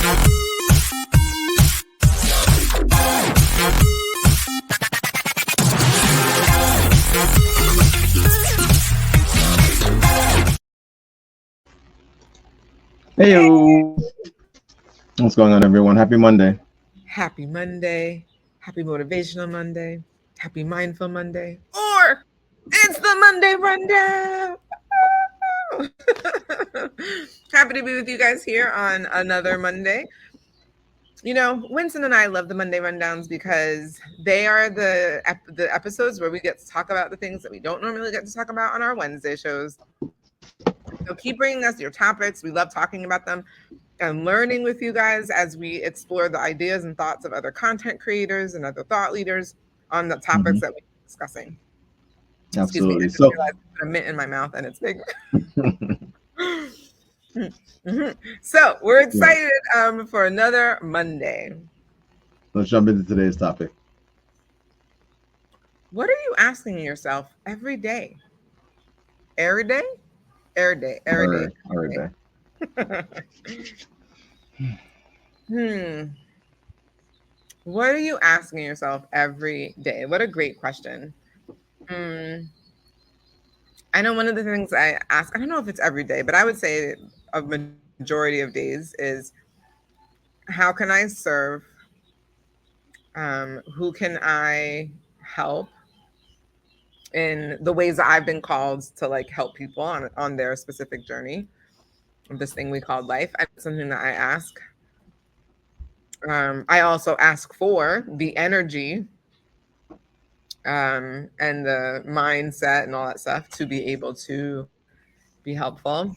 Hey, what's going on, everyone? Happy Monday. Happy Monday. Happy Motivational Monday. Happy Mindful Monday. Or it's the Monday Rundown. Happy to be with you guys here on another Monday. You know, Winston and I love the Monday Rundowns because they are the episodes where we get to talk about the things that we don't normally get to talk about on our Wednesday shows. So keep bringing us your topics. We love talking about them and learning with you guys as we explore the ideas and thoughts of other content creators and other thought leaders on the topics that we're discussing. Excuse me, I Absolutely. just realized I put a mint in my mouth and it's big. So we're excited for another Monday. Let's jump into today's topic. What are you asking yourself every day? Every day? Every day. Every day. Every day. What are you asking yourself every day? What a great question. I know one of the things I ask, I don't know if it's every day, but I would say a majority of days is how can I serve? Who can I help in the ways that I've been called to like help people on their specific journey of this thing we call life? That's something that I ask. I also ask for the energy and the mindset and all that stuff to be able to be helpful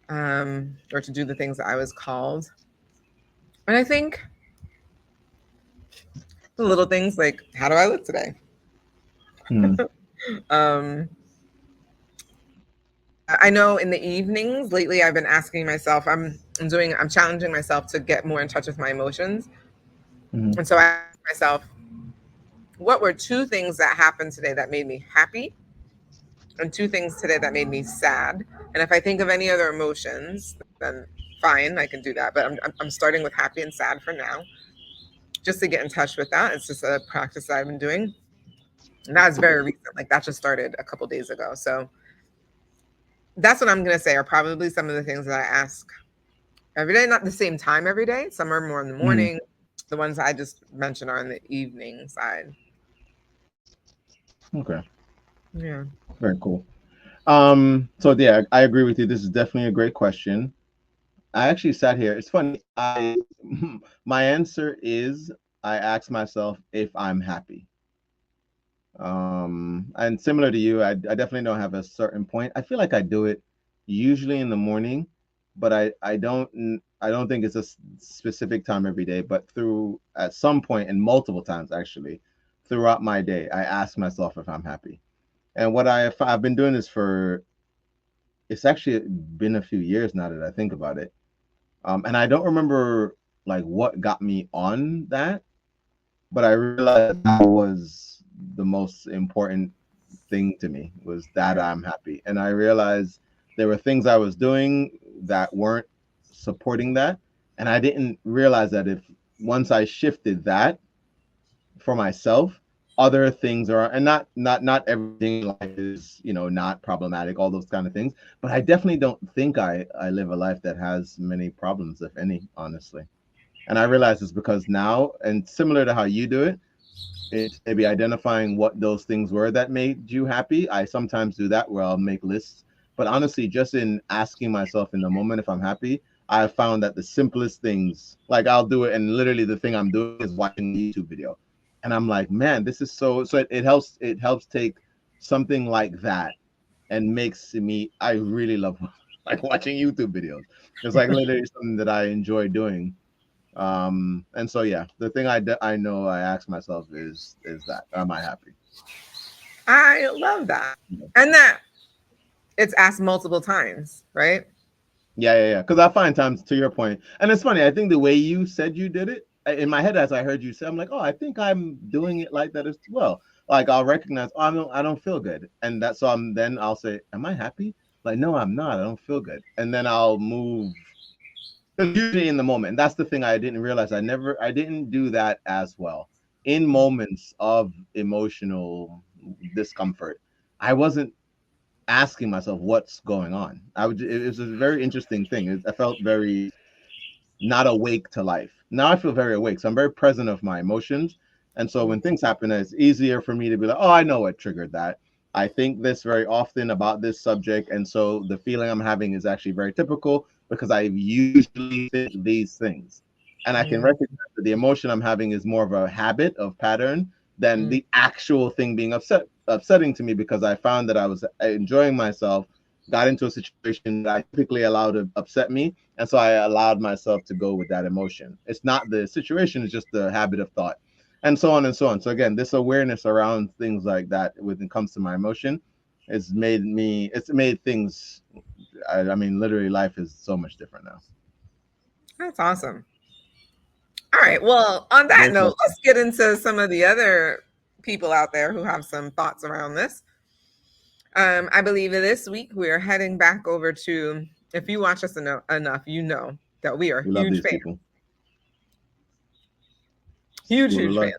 or to do the things that I was called. And I think the little things like, how do I look today? I know in the evenings lately, I've been asking myself, I'm challenging myself to get more in touch with my emotions. And so I ask myself, what were two things that happened today that made me happy? And two things today that made me sad. And if I think of any other emotions, then fine, I can do that. But I'm starting with happy and sad for now, just to get in touch with that. It's just a practice that I've been doing. And that's very recent. Like that just started a couple days ago. So that's what I'm going to say are probably some of the things that I ask every day. Not the same time every day. Some are more in the morning. The ones I just mentioned are in the evening side. Okay. Yeah. Very cool. So yeah, I agree with you. This is definitely a great question. I actually sat here. It's funny. My answer is I ask myself if I'm happy. And similar to you, I definitely don't have a certain point. I feel like I do it usually in the morning, but I don't think it's a specific time every day, but through at some point and multiple times actually throughout my day, I ask myself if I'm happy. And what I've been doing this for, it's actually been a few years now that I think about it. And I don't remember like what got me on that, but I realized that was the most important thing to me was that I'm happy. And I realized there were things I was doing that weren't supporting that. And I didn't realize that if once I shifted that for myself, other things are, and not everything in life is, not problematic, all those kind of things. But I definitely don't think I live a life that has many problems, if any, honestly. And I realize it's because now, and similar to how you do it, it's maybe identifying what those things were that made you happy. I sometimes do that where I'll make lists. But honestly, just in asking myself in the moment if I'm happy, I have found that the simplest things, like I'll do it, and literally the thing I'm doing is watching a YouTube video. And I'm like, man, this is so it helps take something like that and makes me, I really love like watching YouTube videos. It's like literally something that I enjoy doing. And so yeah, the thing I know I ask myself is that am I happy? I love that. And that it's asked multiple times, right? Yeah. Because I find times, to your point, and it's funny. I think the way you said you did it in my head, as I heard you say, I'm like, oh, I think I'm doing it like that as well. Like I'll recognize, oh, I don't feel good, and that's so then I'll say, am I happy? Like, no, I'm not. I don't feel good, and then I'll move Because usually in the moment, and that's the thing I didn't realize. I didn't do that as well. In moments of emotional discomfort, I wasn't asking myself what's going on. It was a very interesting thing. I felt very not awake to life. Now I feel very awake. So I'm very present of my emotions. And so when things happen, it's easier for me to be like, oh, I know what triggered that. I think this very often about this subject. And so the feeling I'm having is actually very typical because I usually think these things. And I can Mm, recognize that the emotion I'm having is more of a habit of pattern than mm, the actual thing being upsetting to me, because I found that I was enjoying myself, got into a situation that I typically allow to upset me, and so I allowed myself to go with that emotion. It's not the situation, it's just the habit of thought, and so on and so on. So again, this awareness around things like that when it comes to my emotion it's made things, I mean, literally life is so much different now. that's awesome. All right. Well, on that Great note, question. let's get into some of the other people out there who have some thoughts around this. I believe this week we're heading back over to, if you watch us enough, you know that we are We love huge these fans, people. huge, School of huge fans life.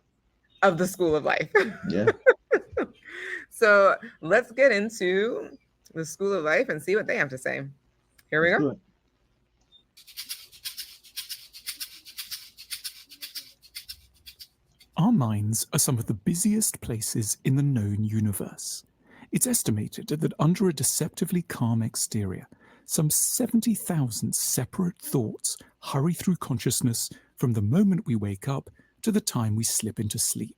of the School of Life. Yeah, So let's get into the School of Life and see what they have to say. Here we let's go. do it. Our minds are some of the busiest places in the known universe. It's estimated that under a deceptively calm exterior, some 70,000 separate thoughts hurry through consciousness from the moment we wake up to the time we slip into sleep.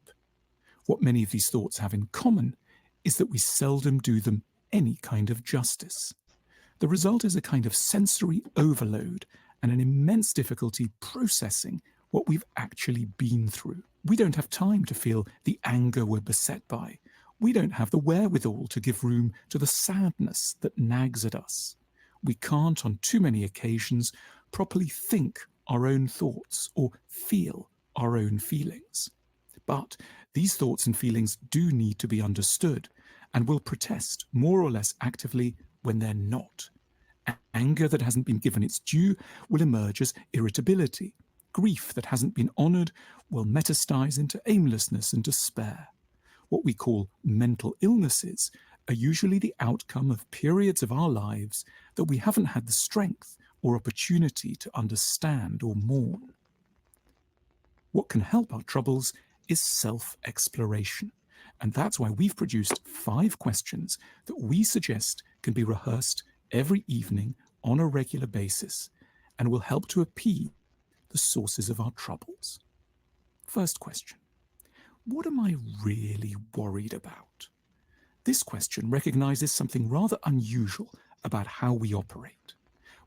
What many of these thoughts have in common is that we seldom do them any kind of justice. The result is a kind of sensory overload and an immense difficulty processing what we've actually been through. We don't have time to feel the anger we're beset by. We don't have the wherewithal to give room to the sadness that nags at us. We can't, on too many occasions, properly think our own thoughts or feel our own feelings. But these thoughts and feelings do need to be understood and will protest more or less actively when they're not. Anger that hasn't been given its due will emerge as irritability. Grief that hasn't been honoured will metastasize into aimlessness and despair. What we call mental illnesses are usually the outcome of periods of our lives that we haven't had the strength or opportunity to understand or mourn. What can help our troubles is self-exploration. And that's why we've produced 5 questions that we suggest can be rehearsed every evening on a regular basis and will help to appease the sources of our troubles. First question: what am I really worried about? This question recognizes something rather unusual about how we operate.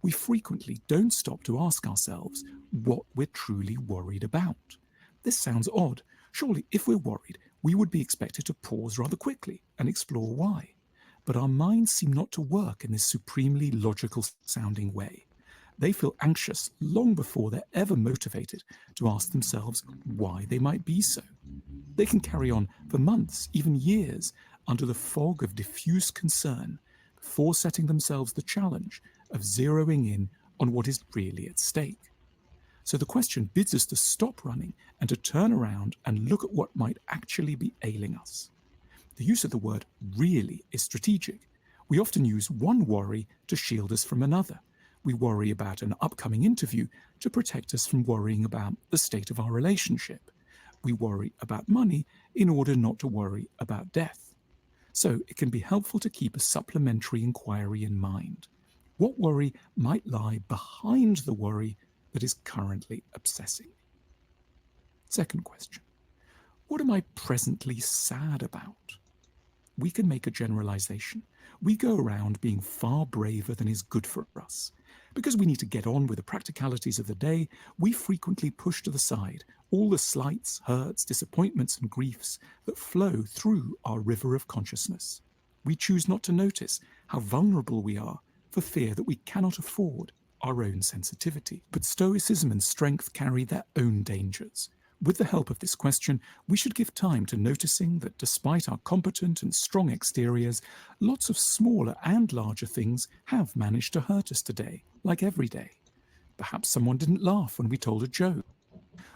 We frequently don't stop to ask ourselves what we're truly worried about. This sounds odd. Surely, if we're worried, we would be expected to pause rather quickly and explore why. But our minds seem not to work in this supremely logical sounding way. They feel anxious long before they're ever motivated to ask themselves why they might be so. They can carry on for months, even years, under the fog of diffuse concern before setting themselves the challenge of zeroing in on what is really at stake. So the question bids us to stop running and to turn around and look at what might actually be ailing us. The use of the word really is strategic. We often use one worry to shield us from another. We worry about an upcoming interview to protect us from worrying about the state of our relationship. We worry about money in order not to worry about death. So it can be helpful to keep a supplementary inquiry in mind. What worry might lie behind the worry that is currently obsessing me? Second question: what am I presently sad about? We can make a generalization. We go around being far braver than is good for us. Because we need to get on with the practicalities of the day, we frequently push to the side all the slights, hurts, disappointments, and griefs that flow through our river of consciousness. We choose not to notice how vulnerable we are for fear that we cannot afford our own sensitivity. But stoicism and strength carry their own dangers. With the help of this question, we should give time to noticing that despite our competent and strong exteriors, lots of smaller and larger things have managed to hurt us today, like every day. Perhaps someone didn't laugh when we told a joke.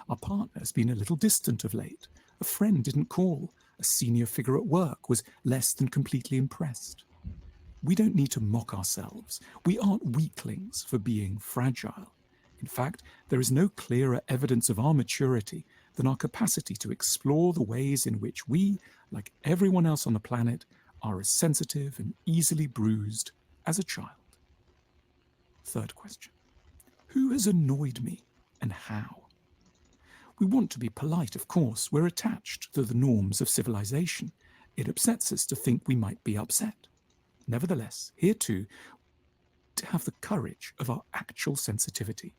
Our partner has been a little distant of late. A friend didn't call. A senior figure at work was less than completely impressed. We don't need to mock ourselves. We aren't weaklings for being fragile. In fact, there is no clearer evidence of our maturity than our capacity to explore the ways in which we, like everyone else on the planet, are as sensitive and easily bruised as a child. Third question. Who has annoyed me and how? We want to be polite, of course. We're attached to the norms of civilization. It upsets us to think we might be upset. Nevertheless, here too, to have the courage of our actual sensitivity.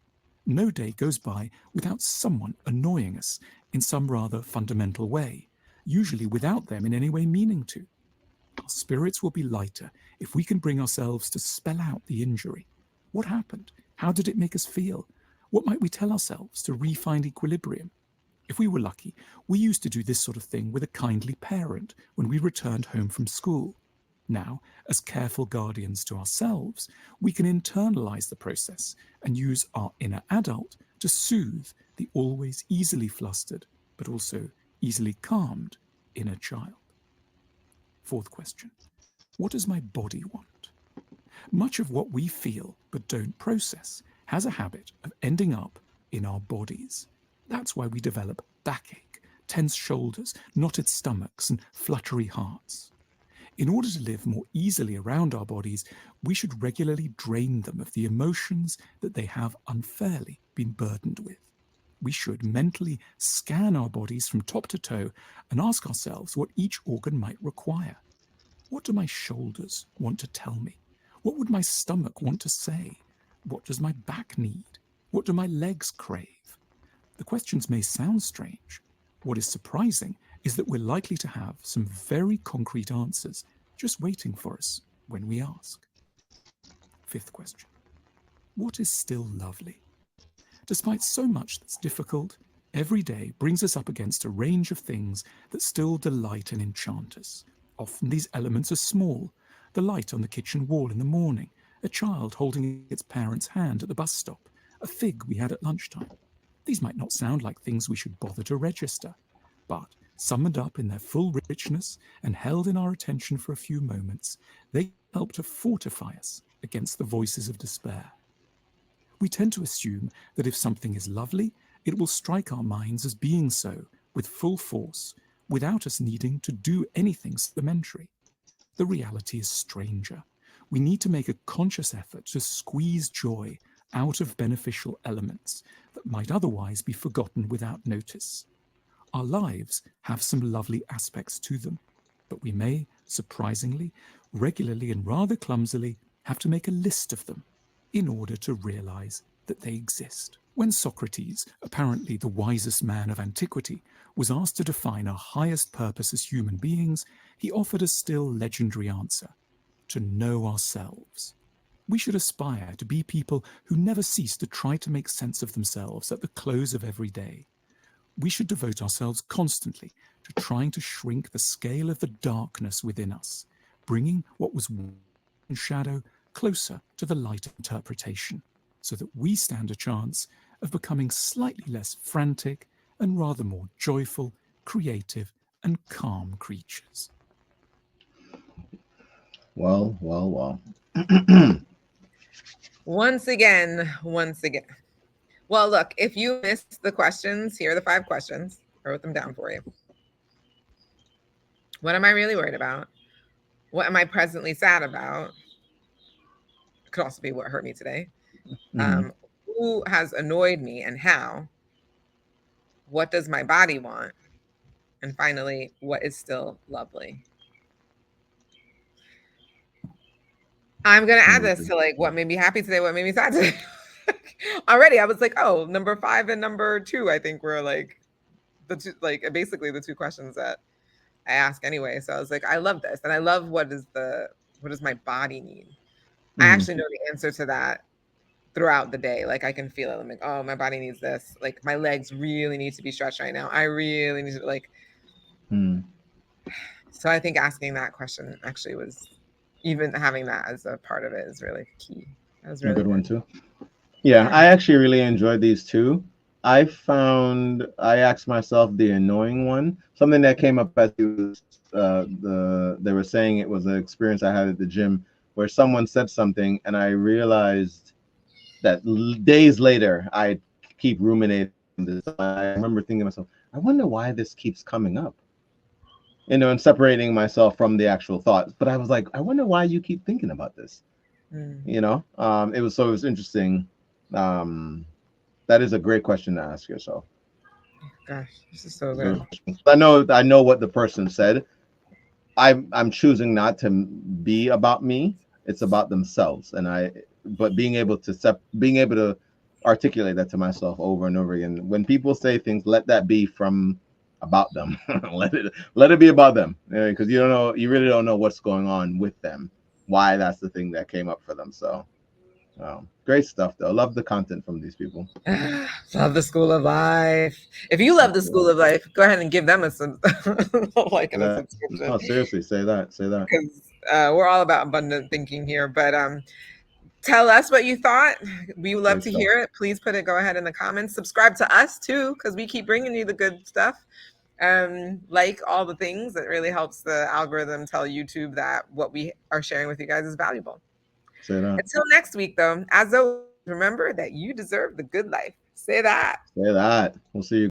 No day goes by without someone annoying us in some rather fundamental way, usually without them in any way meaning to. Our spirits will be lighter if we can bring ourselves to spell out the injury. What happened? How did it make us feel? What might we tell ourselves to re-find equilibrium? If we were lucky, we used to do this sort of thing with a kindly parent when we returned home from school. Now, as careful guardians to ourselves, we can internalize the process and use our inner adult to soothe the always easily flustered, but also easily calmed inner child. Fourth question. What does my body want? Much of what we feel but don't process has a habit of ending up in our bodies. That's why we develop backache, tense shoulders, knotted stomachs, and fluttery hearts. In order to live more easily around our bodies, we should regularly drain them of the emotions that they have unfairly been burdened with. We should mentally scan our bodies from top to toe and ask ourselves what each organ might require. What do my shoulders want to tell me? What would my stomach want to say? What does my back need? What do my legs crave? The questions may sound strange. What is surprising is that we're likely to have some very concrete answers just waiting for us when we ask. Fifth question. What is still lovely? Despite so much that's difficult, every day brings us up against a range of things that still delight and enchant us. Often these elements are small. The light on the kitchen wall in the morning, a child holding its parent's hand at the bus stop, a fig we had at lunchtime. These might not sound like things we should bother to register, but summoned up in their full richness and held in our attention for a few moments, they help to fortify us against the voices of despair. We tend to assume that if something is lovely, it will strike our minds as being so with full force, without us needing to do anything supplementary. The reality is stranger. We need to make a conscious effort to squeeze joy out of beneficial elements that might otherwise be forgotten without notice. Our lives have some lovely aspects to them, but we may, surprisingly, regularly and rather clumsily, have to make a list of them in order to realize that they exist. When Socrates, apparently the wisest man of antiquity, was asked to define our highest purpose as human beings, he offered a still legendary answer: to know ourselves. We should aspire to be people who never cease to try to make sense of themselves at the close of every day. We should devote ourselves constantly to trying to shrink the scale of the darkness within us, bringing what was once shadow closer to the light interpretation, so that we stand a chance of becoming slightly less frantic and rather more joyful, creative, and calm creatures. Well, well, well. Once again. Well, look, if you missed the questions, here are the 5 questions. I wrote them down for you. What am I really worried about? What am I presently sad about? It could also be what hurt me today. Who has annoyed me and how? What does my body want? And finally, what is still lovely? I'm going to add this to like what made me happy today, what made me sad today. Already, I was like, oh, number 5 and number 2, I think were like the two, like basically the 2 questions that I ask anyway. So I was like, I love this. And I love what does my body need? I actually know the answer to that throughout the day. Like I can feel it. I'm like, oh, my body needs this. Like my legs really need to be stretched right now. I really need to like. So I think asking that question actually was, even having that as a part of it is really key. That was really a good one too. Yeah, I actually really enjoyed these too. I asked myself the annoying one, something that came up as he was they were saying it was an experience I had at the gym where someone said something and I realized that days later I keep ruminating on this. I remember thinking to myself, I wonder why this keeps coming up, and separating myself from the actual thought. But I was like, I wonder why you keep thinking about this. Mm. It was interesting. Um, that is a great question to ask yourself. Gosh, this is so So good. I know what the person said. I'm choosing not to be about me. It's about themselves, but being able to articulate that to myself over and over again. When people say things, let that be from about them. Let it be about them, because you really don't know what's going on with them, why that's the thing that came up for them. So, great stuff though. Love the content from these people. Love the School of Life. If you love the School of Life, go ahead and give them a like and a That subscription no, seriously, say that, say that. because we're all about abundant thinking here. But tell us what you thought. We would love Great to stuff. hear it. Please put it. Go ahead in the comments. Subscribe to us too because we keep bringing you the good stuff. Like all the things that really helps the algorithm tell YouTube that what we are sharing with you guys is valuable. Say that. Until next week, though, as always, remember that you deserve the good life. Say that. Say that. We'll see you